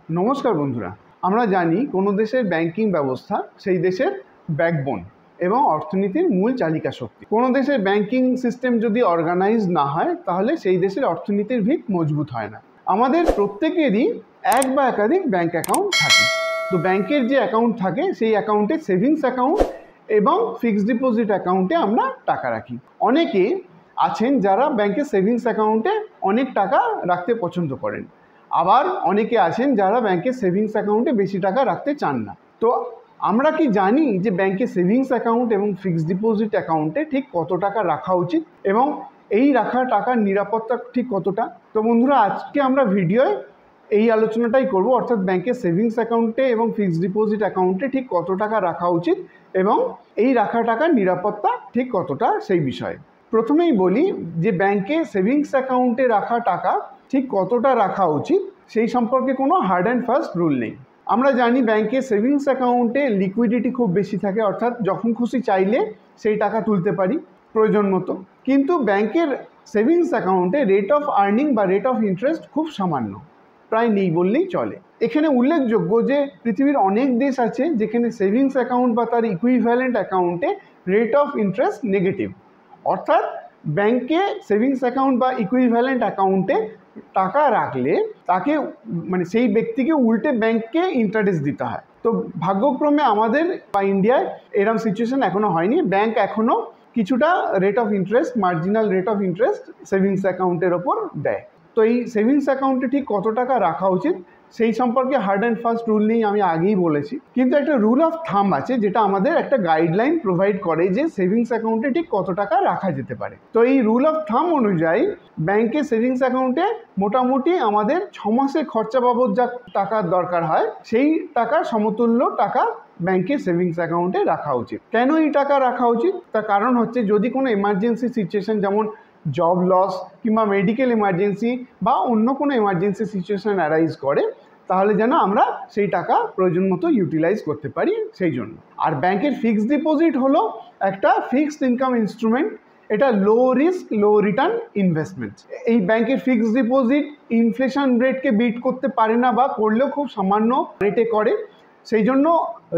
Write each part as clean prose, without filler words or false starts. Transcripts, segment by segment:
নমস্কার বন্ধুরা, আমরা জানি কোনো দেশের ব্যাংকিং ব্যবস্থা সেই দেশের ব্যাকবোন এবং অর্থনীতির মূল চালিকা শক্তি। কোনো দেশের ব্যাংকিং সিস্টেম যদি অর্গানাইজ না হয় তাহলে সেই দেশের অর্থনীতির ভিত মজবুত হয় না। আমাদের প্রত্যেকেরই এক বা একাধিক ব্যাংক অ্যাকাউন্ট থাকে। তো ব্যাংকের যে অ্যাকাউন্ট থাকে সেই অ্যাকাউন্টে সেভিংস অ্যাকাউন্ট এবং ফিক্সড ডিপোজিট অ্যাকাউন্টে আমরা টাকা রাখি। অনেকে আছেন যারা ব্যাংকের সেভিংস অ্যাকাউন্টে অনেক টাকা রাখতে পছন্দ করেন, আবার অনেকে আছেন যারা ব্যাংকের সেভিংস অ্যাকাউন্টে বেশি টাকা রাখতে চান না। তো আমরা কি জানি যে ব্যাংকের সেভিংস অ্যাকাউন্ট এবং ফিক্সড ডিপোজিট অ্যাকাউন্টে ঠিক কত টাকা রাখা উচিত এবং এই রাখা টাকার নিরাপত্তা ঠিক কতটা? তো বন্ধুরা, আজকে আমরা ভিডিওয় এই আলোচনাটাই করব, অর্থাৎ ব্যাংকের সেভিংস অ্যাকাউন্টে এবং ফিক্সড ডিপোজিট অ্যাকাউন্টে ঠিক কত টাকা রাখা উচিত এবং এই রাখা টাকার নিরাপত্তা ঠিক কতটা সেই বিষয়ে। প্রথমেই বলি যে ব্যাংকে সেভিংস অ্যাকাউন্টে রাখা টাকা ঠিক কতটা রাখা উচিত সেই সম্পর্কে কোনো হার্ড অ্যান্ড ফাস্ট রুল নেই। আমরা জানি ব্যাংকে সেভিংস অ্যাকাউন্টে লিকুইডিটি খুব বেশি থাকে, অর্থাৎ যখন খুশি চাইলে সেই টাকা তুলতে পারি প্রয়োজন মতো। কিন্তু ব্যাংকের সেভিংস অ্যাকাউন্টে রেট অফ আর্নিং বা রেট অফ ইন্টারেস্ট খুব সামান্য, প্রায় নেই বললেই চলে। এখানে উল্লেখযোগ্য যে পৃথিবীর অনেক দেশ আছে যেখানে সেভিংস অ্যাকাউন্ট বা তার ইকুইভ্যালেন্ট অ্যাকাউন্টে রেট অফ ইন্টারেস্ট নেগেটিভ, অর্থাৎ ব্যাংকে সেভিংস অ্যাকাউন্ট বা ইকুইভ্যালেন্ট অ্যাকাউন্টে টাকা রাখলে তাকে সেই ব্যক্তিকে উল্টে ব্যাংককে ইন্টারেস্ট দিতে হয়। তো ভাগ্যক্রমে আমাদের বা ইন্ডিয়ায় এরকম সিচুয়েশন এখনও হয়নি। ব্যাংক এখনও কিছুটা rate of interest, marginal rate of interest savings অ্যাকাউন্টের ওপর দেয়। তো এই সেভিংস অ্যাকাউন্টে ঠিক কত টাকা রাখা উচিত সেই সম্পর্কে হার্ড অ্যান্ড ফাস্ট রুল নেই, আমি আগেই বলেছি। কিন্তু একটা রুল অফ থাম্ব আছে যেটা আমাদের একটা গাইডলাইন প্রোভাইড করে যে সেভিংস অ্যাকাউন্টে ঠিক কত টাকা রাখা যেতে পারে। তো এই রুল অফ থাম্ব অনুযায়ী ব্যাংকে সেভিংস অ্যাকাউন্টে মোটামুটি আমাদের 6 মাসে খরচা বাবদ যা টাকার দরকার হয় সেই টাকার সমতুল্য টাকা ব্যাংকের সেভিংস অ্যাকাউন্টে রাখা উচিত। কেন এই টাকা রাখা উচিত? তার কারণ হচ্ছে যদি কোনো এমার্জেন্সি সিচুয়েশন যেমন জব লস কিংবা মেডিকেল এমার্জেন্সি বা অন্য কোনো এমার্জেন্সি সিচুয়েশান অ্যারাইজ করে তাহলে যেন আমরা সেই টাকা প্রয়োজন মতো ইউটিলাইজ করতে পারি সেই জন্য। আর ব্যাংকের ফিক্সড ডিপোজিট হলো একটা ফিক্সড ইনকাম ইনস্ট্রুমেন্ট, এটা লো রিস্ক লো রিটার্ন ইনভেস্টমেন্ট। এই ব্যাংকের ফিক্সড ডিপোজিট ইনফ্লেশন রেটকে বিট করতে পারে না বা করলেও খুব সামান্য রেটে করে, সেই জন্য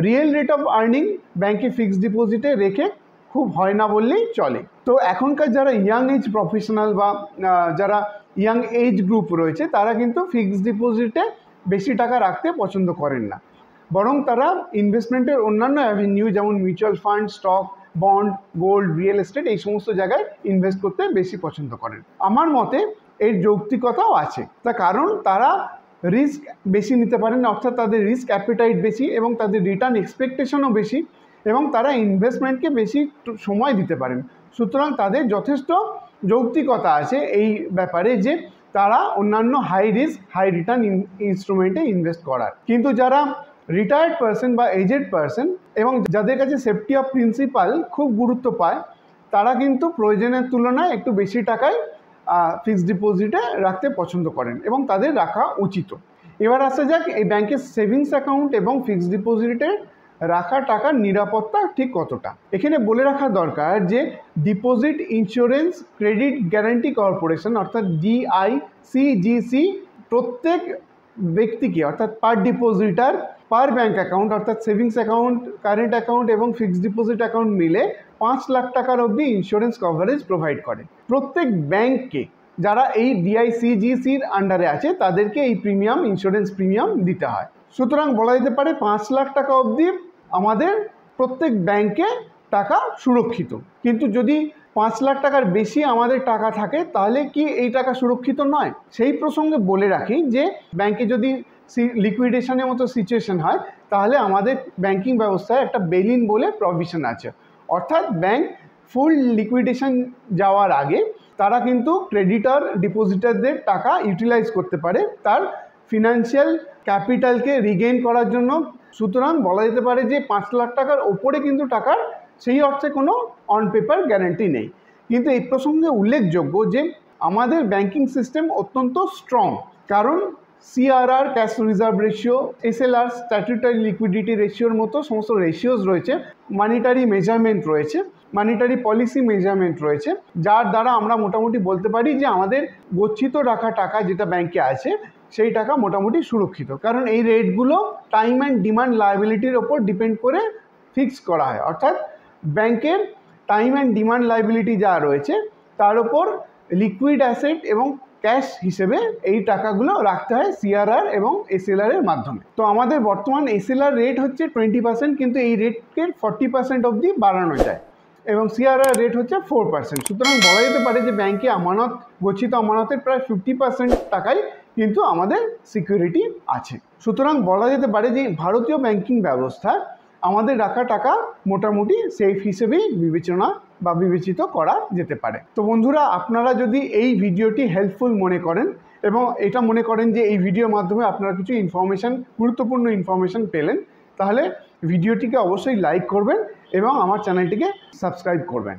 রিয়েল রেট অফ আর্নিং ব্যাংকে ফিক্সড ডিপোজিটে রেখে খুব হয় না বললেই চলে। তো এখনকার যারা ইয়াং এজ প্রফেশনাল বা যারা ইয়াং এজ গ্রুপ রয়েছে তারা কিন্তু ফিক্সড ডিপোজিটে বেশি টাকা রাখতে পছন্দ করেন না, বরং তারা ইনভেস্টমেন্টের অন্যান্য অ্যাভিনিউ যেমন mutual fund, stock, bond, gold, real estate এই সমস্ত জায়গায় ইনভেস্ট করতে বেশি পছন্দ করেন। আমার মতে এর যৌক্তিকতাও আছে, তার কারণ তারা রিস্ক বেশি নিতে পারেন, অর্থাৎ তাদের রিস্ক অ্যাপিটাইট বেশি এবং তাদের রিটার্ন এক্সপেকটেশনও বেশি এবং তারা ইনভেস্টমেন্টকে বেশি সময় দিতে পারেন। সুতরাং তাদের যথেষ্ট যৌক্তিকতা আছে এই ব্যাপারে যে তারা অন্যান্য হাই রিস্ক হাই রিটার্ন ইনস্ট্রুমেন্টে ইনভেস্ট করার। কিন্তু যারা রিটায়ার্ড পারসন বা এজেড পারসন এবং যাদের কাছে সেফটি অফ প্রিন্সিপাল খুব গুরুত্ব পায় তারা কিন্তু প্রয়োজনের তুলনায় একটু বেশি টাকায় ফিক্সড ডিপোজিটে রাখতে পছন্দ করেন এবং তাদের রাখা উচিত। এবার আসা যাক এই ব্যাংকের সেভিংস অ্যাকাউন্ট এবং ফিক্সড ডিপোজিটে রাখা টাকার নিরাপত্তা ঠিক কতটা। এখানে বলে রাখা দরকার যে deposit insurance credit guarantee corporation অর্থাৎ ডিআইসিজিসি প্রত্যেক ব্যক্তিকে অর্থাৎ পার ডিপোজিটার পার ব্যাঙ্ক অ্যাকাউন্ট অর্থাৎ সেভিংস অ্যাকাউন্ট, কারেন্ট অ্যাকাউন্ট এবং ফিক্সড ডিপোজিট অ্যাকাউন্ট মিলে 5 লাখ টাকার অবধি ইন্স্যুরেন্স কভারেজ প্রোভাইড করে। প্রত্যেক ব্যাংককে যারা এই ডিআইসিজিসির আন্ডারে আছে তাদেরকে এই প্রিমিয়াম ইন্স্যুরেন্স প্রিমিয়াম দিতে হয়। সুতরাং বলা যেতে পারে 5 লাখ টাকা অবধি আমাদের প্রত্যেক ব্যাংকে টাকা সুরক্ষিত। কিন্তু যদি 5 লাখ টাকার বেশি আমাদের টাকা থাকে তাহলে কি এই টাকা সুরক্ষিত নয়? সেই প্রসঙ্গে বলে রাখি যে ব্যাংকে যদি লিকুইডেশনের মতো সিচুয়েশন হয় তাহলে আমাদের ব্যাংকিং ব্যবস্থায় একটা বেলিন বলে প্রভিশন আছে, অর্থাৎ ব্যাংক ফুল লিকুইডেশন যাওয়ার আগে তারা কিন্তু ক্রেডিটর ডিপোজিটারদের টাকা ইউটিলাইজ করতে পারে তার ফিনান্সিয়াল ক্যাপিটালকে রিগেইন করার জন্য। সুতরাং বলা যেতে পারে যে 5 লাখ টাকার ওপরে কিন্তু টাকার সেই অর্থে কোনো অন পেপার গ্যারান্টি নেই। কিন্তু এই প্রসঙ্গে উল্লেখযোগ্য যে আমাদের ব্যাংকিং সিস্টেম অত্যন্ত স্ট্রং, কারণ CRR cash reserve ratio, SLR statutory liquidity রেশিওর মতো সমস্ত রেশিওস রয়েছে, মানিটারি মেজারমেন্ট রয়েছে, মানিটারি পলিসি মেজারমেন্ট রয়েছে, যার দ্বারা আমরা মোটামুটি বলতে পারি যে আমাদের গচ্ছিত রাখা টাকা যেটা ব্যাংকে আছে সেই টাকা মোটামুটি সুরক্ষিত, কারণ এই রেটগুলো টাইম অ্যান্ড ডিমান্ড লায়াবিলিটির ওপর ডিপেন্ড করে ফিক্স করা হয়। অর্থাৎ ব্যাংকের টাইম অ্যান্ড ডিমান্ড লায়াবিলিটি যা রয়েছে তার ওপর লিকুইড অ্যাসেট এবং ক্যাশ হিসেবে এই টাকাগুলো রাখতে হয় সিআরআর এবং এসএলআর এর মাধ্যমে। তো আমাদের বর্তমান এসএলআর রেট হচ্ছে 20%, কিন্তু এই রেটকে 40% অবধি বাড়ানো যায় এবং সিআরআর রেট হচ্ছে 4%। সুতরাং বলা যেতে পারে যে ব্যাংকে আমানত, গচ্ছিত আমানতের প্রায় 50% টাকাই কিন্তু আমাদের সিকিউরিটি আছে। সুতরাং বলা যেতে পারে যে ভারতীয় ব্যাংকিং ব্যবস্থা আমাদের রাখা টাকা মোটামুটি সেফ হিসেবেই বিবেচিত করা যেতে পারে। তো বন্ধুরা, আপনারা যদি এই ভিডিওটি হেল্পফুল মনে করেন এবং এটা মনে করেন যে এই ভিডিওর মাধ্যমে আপনারা কিছু গুরুত্বপূর্ণ ইনফরমেশন পেলেন, তাহলে ভিডিওটিকে অবশ্যই লাইক করবেন এবং আমার চ্যানেলটিকে সাবস্ক্রাইব করবেন।